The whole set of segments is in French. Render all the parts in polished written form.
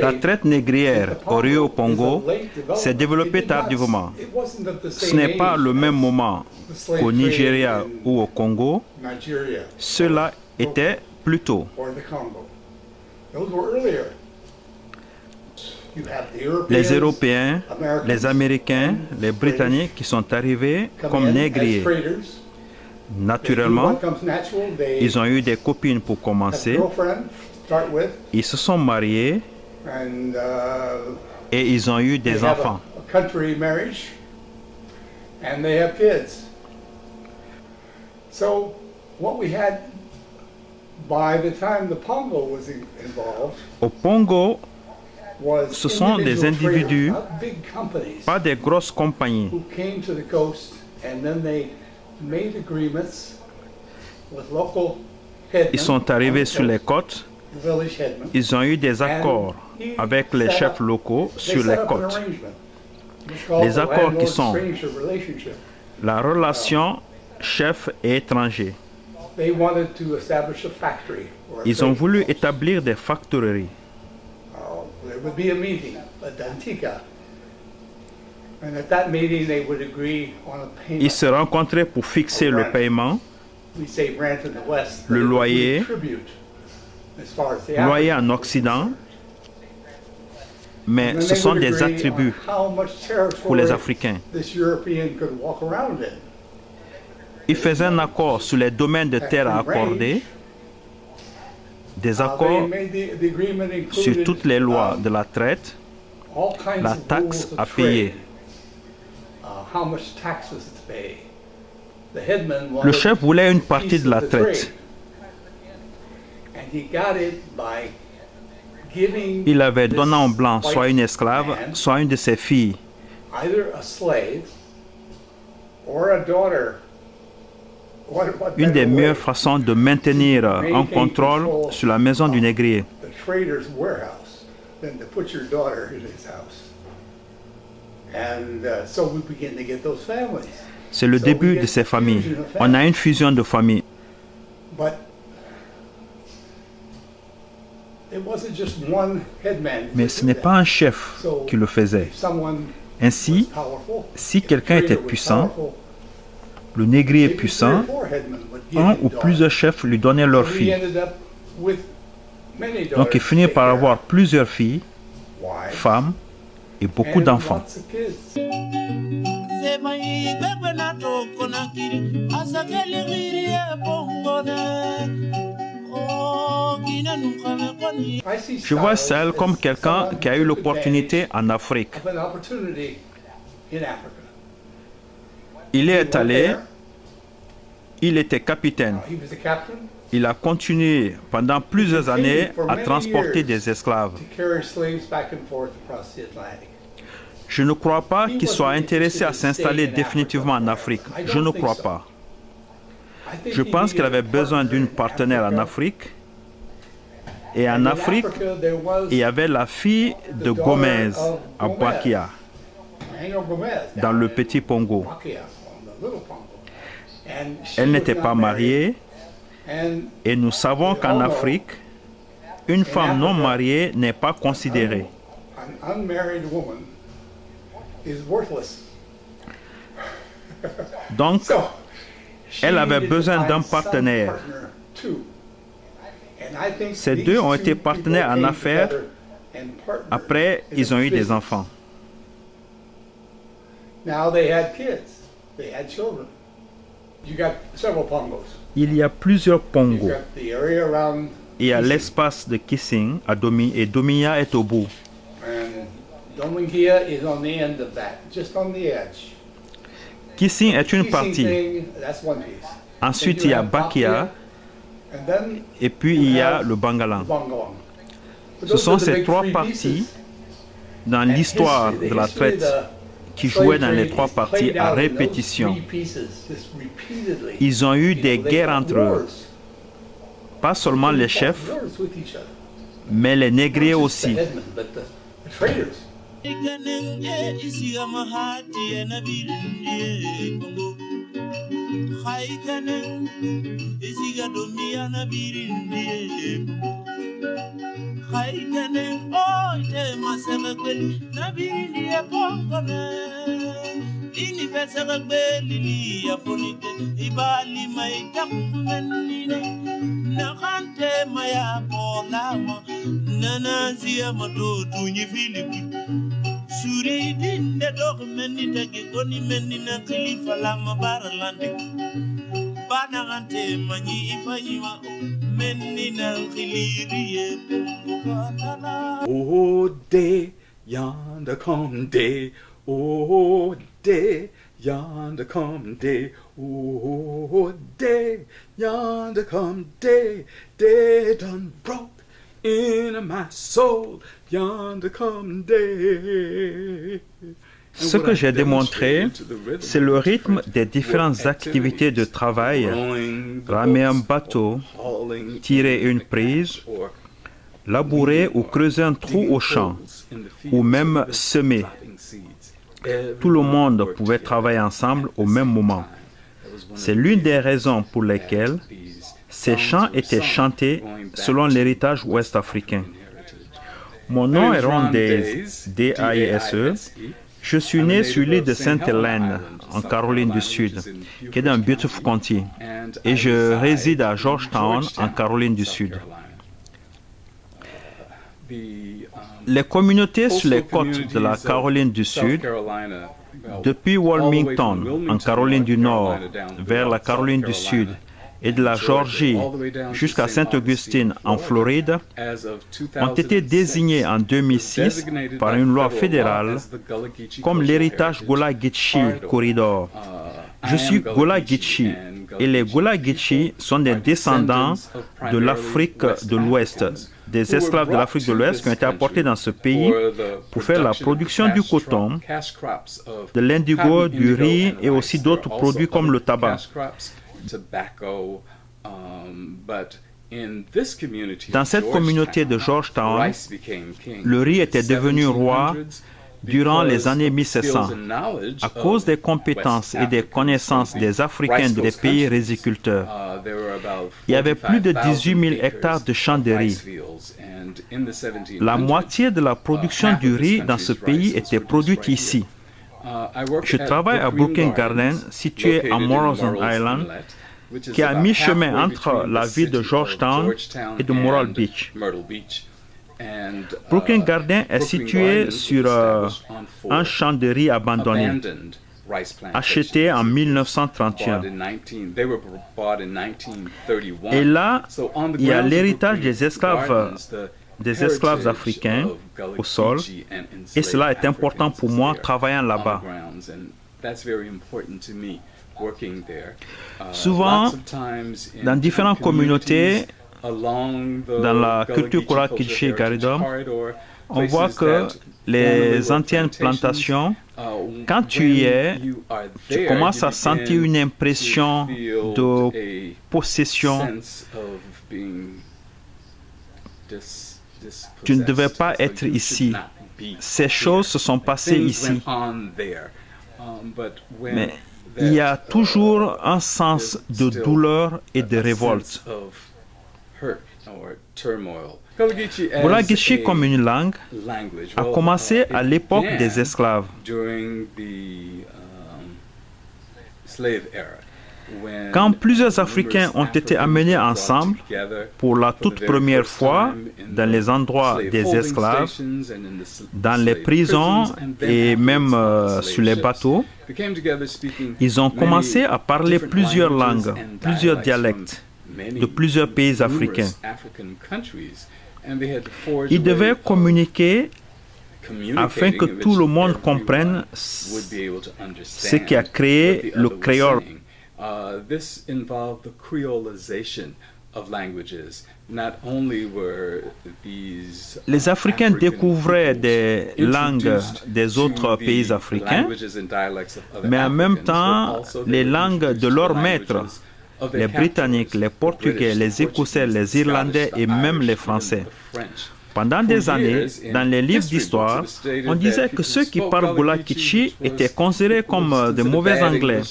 La traite négrière au Rio Congo s'est développée tardivement. Ce n'est pas le même moment qu'au Nigeria ou au Congo. Cela était plus tôt. Les Européens, les Américains, les Britanniques qui sont arrivés comme négriers. Naturellement, ils ont eu des copines pour commencer. Ils se sont mariés et ils ont eu des enfants. Au Congo, ce sont des individus, pas des grosses compagnies. Ils sont arrivés sur les côtes. Ils ont eu des accords avec les chefs locaux sur les côtes. Les accords qui sont la relation chef et étranger. Ils ont voulu établir des factoreries. Ils se rencontraient pour fixer le paiement, le loyer en Occident, mais ce sont des attributs pour les Africains. Ils faisaient un accord sur les domaines de terre à accorder, des accords sur toutes les lois de la traite, la taxe à payer. Le chef voulait une partie de la traite. Il avait donné en blanc soit une esclave, soit une de ses filles. Une des meilleures façons de maintenir un contrôle sur la maison du négrier. C'est le début de ces familles. On a une fusion de familles. Mais ce n'est pas un chef qui le faisait. Ainsi, si quelqu'un était puissant, le négrier puissant, un ou plusieurs chefs lui donnaient leurs filles. Donc il finit par avoir plusieurs filles, femmes et beaucoup d'enfants. Je vois Sahel comme quelqu'un qui a eu l'opportunité en Afrique. Il est allé, il était capitaine. Il a continué pendant plusieurs années à transporter des esclaves. Je ne crois pas qu'il soit intéressé à s'installer définitivement en Afrique. Je ne crois pas. Je pense qu'il avait besoin d'une partenaire en Afrique. Et en Afrique, il y avait la fille de Gomez à Bakia, dans le petit Congo. Elle n'était pas mariée. Et nous savons qu'en Afrique, une femme non mariée n'est pas considérée. Donc, elle avait besoin d'un partenaire. Ces deux ont été partenaires en affaires. Après, ils ont eu des enfants. Il y a plusieurs Pongos. Il y a l'espace de Kissing à et Dominia est au bout. Kissing est une partie. Ensuite, il y a Bakia. Et puis, il y a le Bangalan. Ce sont ces trois parties dans l'histoire de la traite qui jouaient dans les trois parties à répétition. Ils ont eu des guerres entre eux. Pas seulement les chefs, mais les négriers aussi. Oh, day, yonder come day. Oh, day, yonder come day. Oh, day, yonder come day. Day done broke in my soul. Yonder come day. Ce que j'ai démontré, c'est le rythme des différentes activités de travail, ramer un bateau, tirer une prise, labourer ou creuser un trou au champ, ou même semer. Tout le monde pouvait travailler ensemble au même moment. C'est l'une des raisons pour lesquelles ces chants étaient chantés selon l'héritage ouest-africain. Mon nom est Ron Daise, D-A-I-S-E. Je suis né sur l'île de Sainte-Hélène, en Caroline du Sud, qui est dans Beautiful County, et je réside à Georgetown, en Caroline du Sud. Les communautés sur les côtes de la Caroline du Sud, depuis Wilmington, en Caroline du Nord, vers la Caroline du Sud, et de la Géorgie jusqu'à Saint-Augustine, en Floride, ont été désignées en 2006 par une loi fédérale comme l'héritage Gullah Geechee Corridor. Je suis Gullah Geechee et les Gullah Geechee sont des descendants de l'Afrique de l'Ouest, des esclaves de l'Afrique de l'Ouest qui ont été apportés dans ce pays pour faire la production du coton, de l'indigo, du riz et aussi d'autres produits comme le tabac. Dans cette communauté de Georgetown, le riz était devenu roi durant les années 1700 à cause des compétences et des connaissances des Africains des pays riziculteurs. Il y avait plus de 18 000 hectares de champs de riz. La moitié de la production du riz dans ce pays était produite ici. Je travaille à Brooklyn Garden, situé à Morrison Island, qui est à mi-chemin entre la ville de Georgetown et de Myrtle Beach. Brooklyn Garden est situé sur un champ de riz abandonné, acheté en 1931. Et là, il y a l'héritage des esclaves africains au sol, et cela est important pour moi travaillant là-bas. Souvent, dans différentes communautés, dans la culture Gullah Geechee Garidom, on voit que les anciennes plantations, quand tu y es, tu commences à sentir une impression de possession. Tu ne devais pas être ici. Ces choses se sont passées ici. Mais il y a toujours un sens de douleur et de révolte. Gullah Geechee comme une langue a commencé à l'époque des esclaves. Quand plusieurs Africains ont été amenés ensemble pour la toute première fois dans les endroits des esclaves, dans les prisons et même sur les bateaux, ils ont commencé à parler plusieurs langues, plusieurs dialectes de plusieurs pays africains. Ils devaient communiquer afin que tout le monde comprenne ce qui a créé le créole. Les Africains découvraient des langues des autres pays africains, mais en même temps les langues de leurs maîtres, les Britanniques, les Portugais, les Écossais, les Irlandais et même les Français. Pendant des années, dans les livres d'histoire, on disait que ceux qui parlent Gullah Kitchi étaient considérés comme de mauvais Anglais,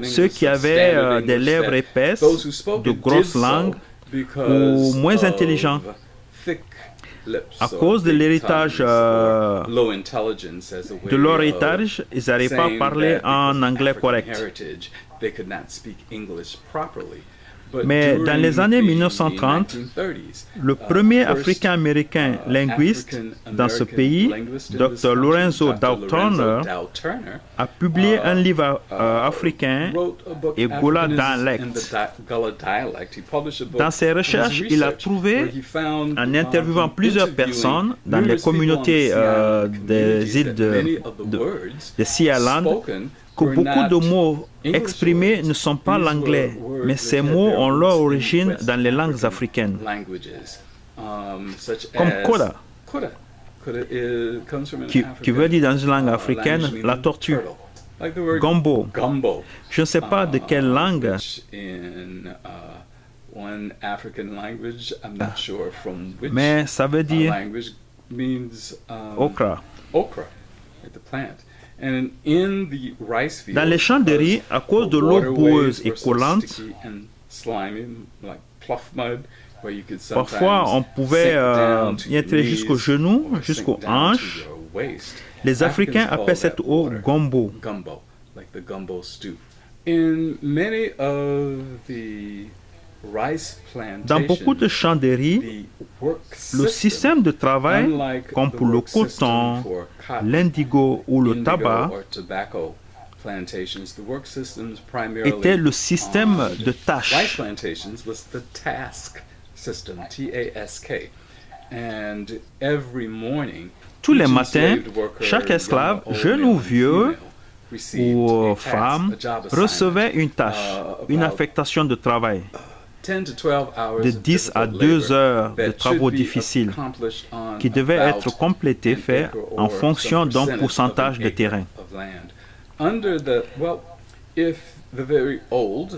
ceux qui avaient des lèvres épaisses, de grosses langues ou moins intelligents. À cause de l'héritage, de leur héritage, ils n'arrivaient pas à parler en anglais correct. Mais dans les années 1930, le premier Africain-Américain linguiste dans ce pays, Dr. Lorenzo Dow Turner, a publié un livre africain et Gullah Dialect. Dans ses recherches, il a trouvé, en interviewant plusieurs personnes dans les communautés des îles de Sea Island, que beaucoup de mots exprimés ne sont pas l'anglais, mais ces mots ont leur origine dans les langues africaines. Comme Koda, qui veut dire dans une langue africaine la tortue. Gumbo, je ne sais pas de quelle langue. Mais ça veut dire okra. Dans les champs de riz, à cause de l'eau boueuse et collante, parfois on pouvait y entrer jusqu'aux genoux, jusqu'aux hanches. Les Africains appellent cette eau gumbo. Dans beaucoup de champs de riz, le système de travail, comme pour le coton, l'indigo ou le tabac, était le système de tâches. Tous les matins, chaque esclave, jeune ou vieux, ou femme, recevait une tâche, une affectation de travail de 10 à 2 heures de travaux difficiles qui devaient être complétés, faits en fonction d'un pourcentage de terrain.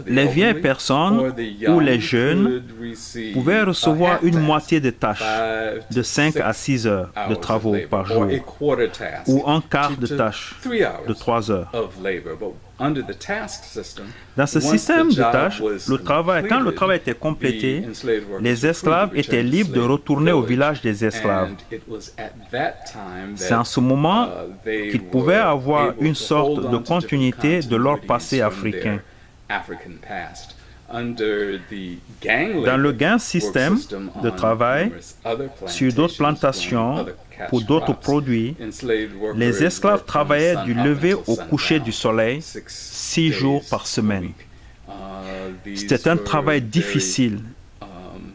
Les vieilles personnes ou les jeunes pouvaient recevoir une moitié de tâches de 5 à 6 heures de travaux par jour ou un quart de tâche de 3 heures. Dans ce système de tâches, quand le travail était complété, les esclaves étaient libres de retourner au village des esclaves. C'est en ce moment qu'ils pouvaient avoir une sorte de continuité de leur passé africain. Dans le gang système de travail, sur d'autres plantations, pour d'autres produits, les esclaves travaillaient du lever au coucher du soleil 6 jours par semaine. C'était un travail difficile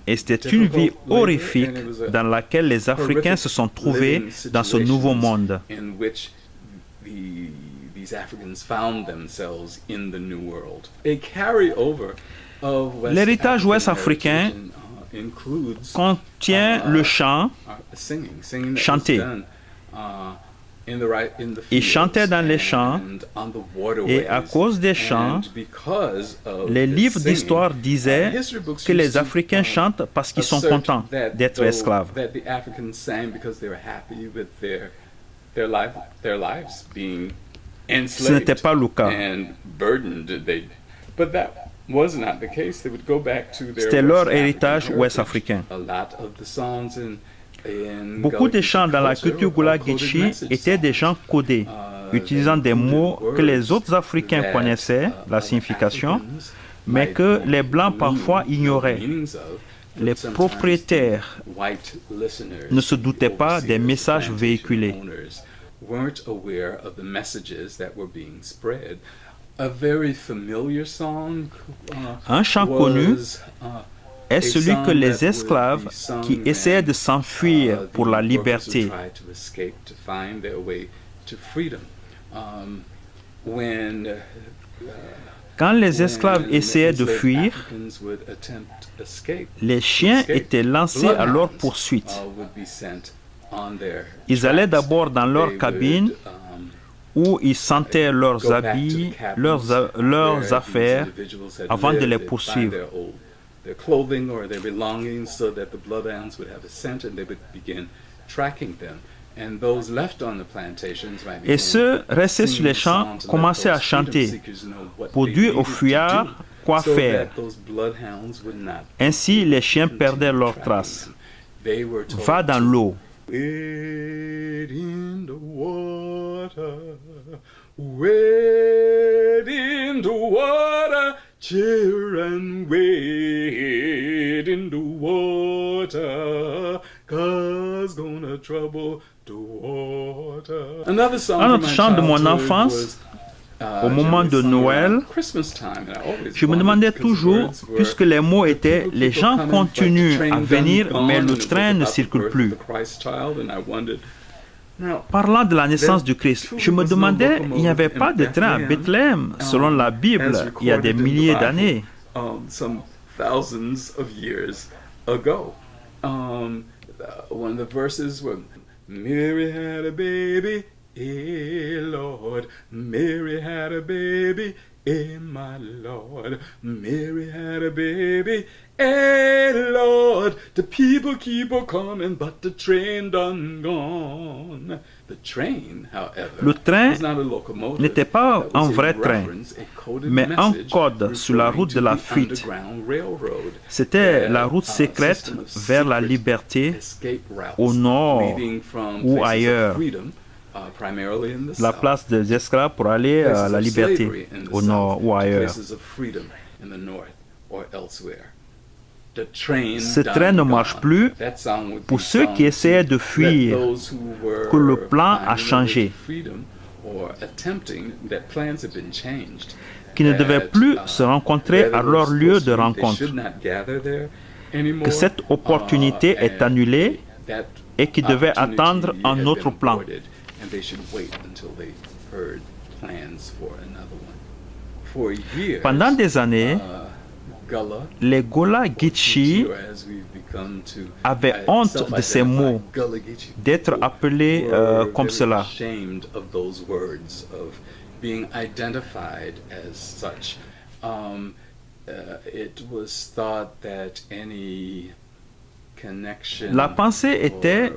et c'était une vie horrifique dans laquelle les Africains se sont trouvés dans ce nouveau monde. L'héritage ouest-africain contient le chant, chanter. Ils chantaient dans les champs et à cause des chants, les livres d'histoire disaient que les Africains chantent parce qu'ils sont contents d'être esclaves. Ce n'était pas le cas. C'était leur héritage ouest-africain. Beaucoup de chants dans la culture Gullah Geechee étaient des chants codés, utilisant des mots que les autres Africains connaissaient, la signification, mais que les Blancs parfois ignoraient. Les propriétaires ne se doutaient pas des messages véhiculés. Un chant connu est celui que les esclaves qui essayaient de s'enfuir pour la liberté. Quand les esclaves essayaient de fuir, les chiens étaient lancés à leur poursuite. Ils allaient d'abord dans leur cabine où ils sentaient leurs habits, leurs affaires avant de les poursuivre. their clothing or their belongings so that the bloodhounds would have a scent and they would begin tracking them. And those left on the plantations might Et ceux restés sur les champs commençaient à chanter pour dire aux fuyards quoi faire. Ainsi, les chiens perdaient leurs traces. Va dans l'eau. Wade in the water, wade in the water, children, wade in the water, 'cause gonna trouble the water. Un autre chant de mon enfance, au moment de Noël, je me demandais toujours, puisque les mots étaient « les gens continuent à venir, mais le train ne circule plus ». Parlant de la naissance du Christ, je me demandais, il n'y avait pas de train à Bethléem, selon la Bible, il y a des milliers d'années. One of the verses were, Mary had a baby, eh, Lord. Mary had a baby, eh, my Lord. Mary had a baby, eh, Lord. The people keep a coming, but the train done gone. The train, however, le train n'était pas un vrai train, mais un code sur la route de la fuite. C'était la route secrète vers la liberté au nord ou ailleurs. La place des esclaves pour aller à la liberté au nord ou ailleurs. Ce train ne marche plus pour ceux qui essayaient de fuir, que le plan a changé, qui ne devaient plus se rencontrer à leur lieu de rencontre, que cette opportunité est annulée et qui devaient attendre un autre plan. Pendant des années, les Gullah Geechee avaient honte de ces mots, d'être appelés comme cela. La pensée était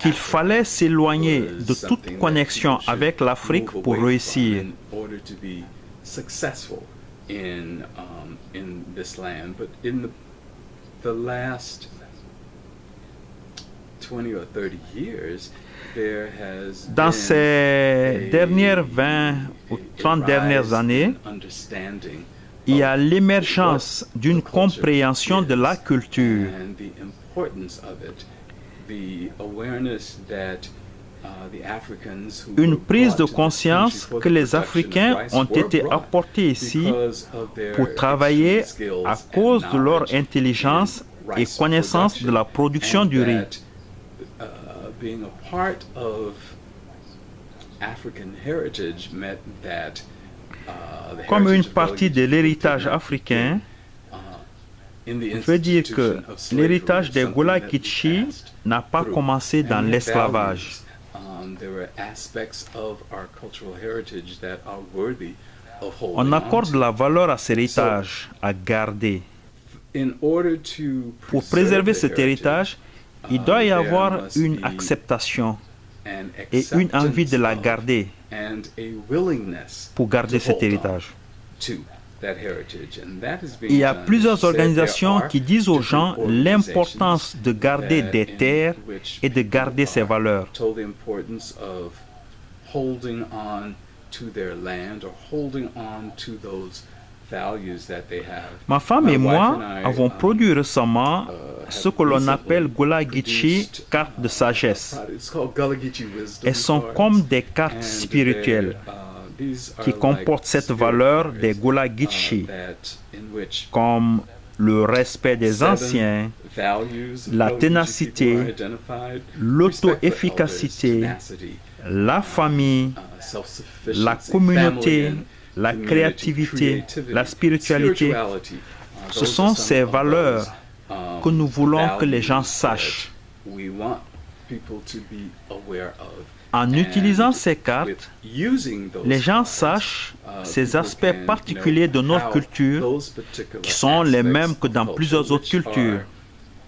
qu'il fallait s'éloigner de toute connexion avec l'Afrique pour réussir. In this land, but in the last 20 or 30 years, there has dans ces dernières 20 ou 30 dernières années, il y a l'émergence d'une compréhension de la culture. Une prise de conscience que les Africains ont été apportés ici pour travailler à cause de leur intelligence et connaissance de la production du riz. Comme une partie de l'héritage africain, veut dire que l'héritage des Gullah Geechee n'a pas commencé dans l'esclavage. On accorde la valeur à cet héritage, à garder. Pour préserver cet héritage, il doit y avoir une acceptation et une envie de la garder pour garder cet héritage. Il y a plusieurs organisations qui disent aux gens l'importance de garder des terres et de garder ses valeurs. Ma femme et moi avons produit récemment ce que l'on appelle Gullah Geechee cartes de sagesse. Elles sont comme des cartes spirituelles qui comportent cette valeur des Gullah Geechee, comme le respect des anciens, la ténacité, l'auto-efficacité, la famille, la communauté, la créativité, la spiritualité. Ce sont ces valeurs que nous voulons que les gens sachent. people to be aware of. En utilisant ces With cartes, using those les gens cards, sachent ces people aspects can particuliers de know notre how culture those particular qui sont les aspects mêmes que of dans culture, plusieurs autres which cultures. are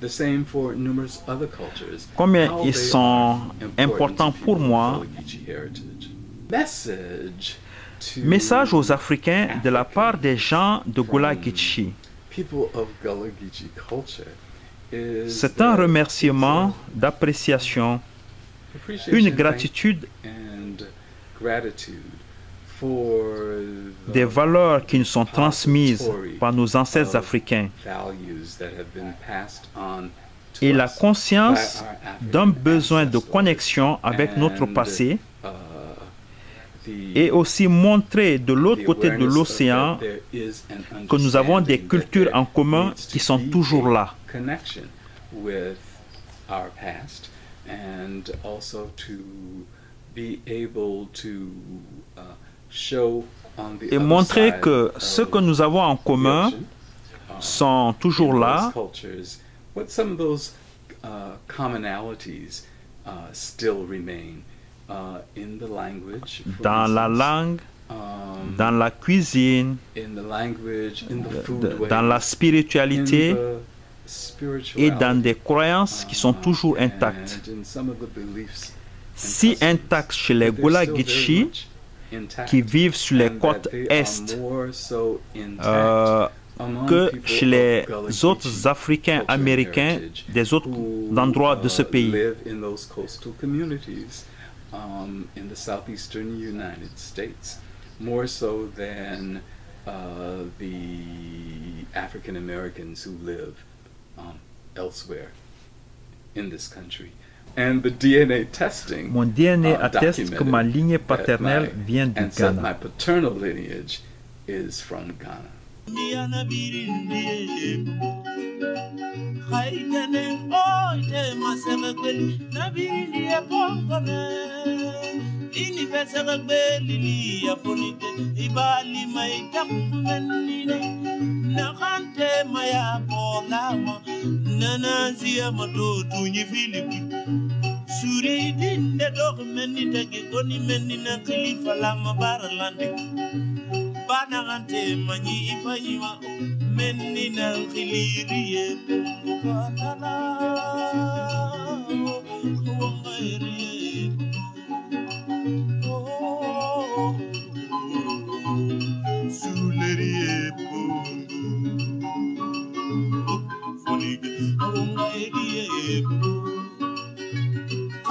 the same for numerous other cultures, Combien how ils they sont are importants important to pour people moi. with Gullah Geechee heritage. Message to Message aux Africains de la part des gens de Gullah Geechee. people of Gullah Geechee culture is C'est un that remerciement, it's d'appréciation, appreciation, une thank- gratitude, and gratitude for des the valeurs qui nous sont transmises par nos ancêtres africains values that have been passed on to et la us conscience by our African d'un besoin de ancestors. connexion avec notre And, passé the- et aussi montrer de l'autre the côté de awareness of l'océan that there is an que nous avons des understanding that cultures there en commun needs to qui sont be toujours a là. connection with our past and also to be able to show on the Et other montrer side que of ce que nous avons en the commun ocean, sont toujours in là, those cultures, what some of those commonalities still remain in the language, for dans la instance, langue, dans dans la cuisine, in the language, in the food ways, dans la spiritualité in the et dans spirituality, des croyances qui sont toujours intactes. and in some of the beliefs and Si customs, intactes chez les that they're Gullah still very Geechee much intact, qui vivent sur les and côtes that they are est more so intact among que people chez of les Gullah autres Geechee Africains culture and américains heritage des autres who, endroits de ce pays. live in those coastal communities in the southeastern United States, more so than the African Americans who live elsewhere in this country. And the DNA testing Mon DNA atteste que ma documented lignée that paternelle my vient du ancestor, my Ghana. paternal lineage is from Ghana. Suri dinde dog menni tagi goni menni na khalifa lama baralande banagante mani ifayima menni na khiliriye bukatala wangayriye suleriye funige wangayriye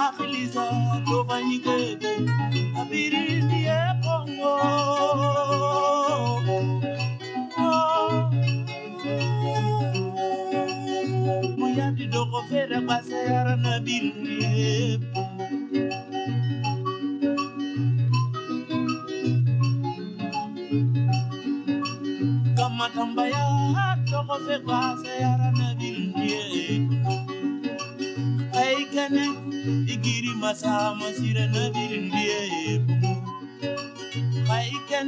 Akiliza tovanyikete abirindi epongo Muyadi doko fera basayara na birindi epongo Kamatambaya doko fera basayara na birindi epongo Aikane igiri masa masira na birindi epongo Aikane